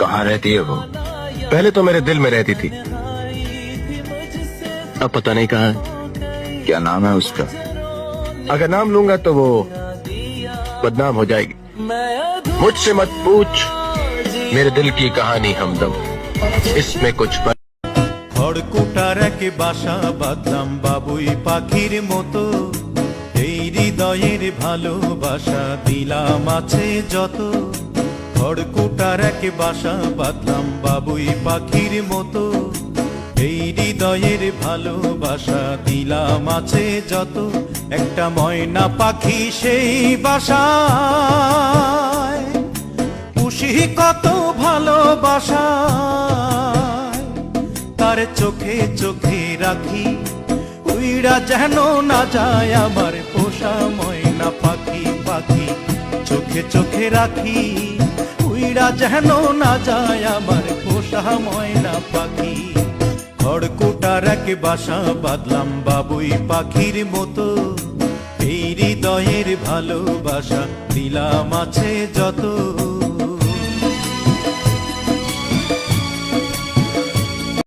कहाँ रहती है वो? पहले तो मेरे दिल में रहती थी, अब पता नहीं कहाँ है। क्या नाम है उसका? अगर नाम लूंगा तो वो बदनाम हो जाएगी। मुझसे मत पूछ मेरे दिल की कहानी हमदम, इसमें कुछ খড়কুটার এক বাসা বাঁধলাম বাবুই পাখির মতো, এই হৃদয়ের ভালোবাসা দিলাম আছে যত। খড়কুটার এক বাসা বাঁধলাম বাবুই পাখির মতো, এই হৃদয়ের ভালোবাসা দিলাম আছে যত। একটা ময়না পাখি সেই বাসায় পুষি কত ভালোবাসা, তার চোখে চোখে রাখি উইড়া যেন না যায় আমার পোষা ময়না পাখি। পাখি চোখে চোখে রাখি উইড়া যেন না যায় আমার পোষা ময়না পাখি। খড়কুটার এক বাসা বাঁধলাম বাবুই পাখির মতো, এই হৃদয়ের ভালোবাসা দিলাম আছে যত।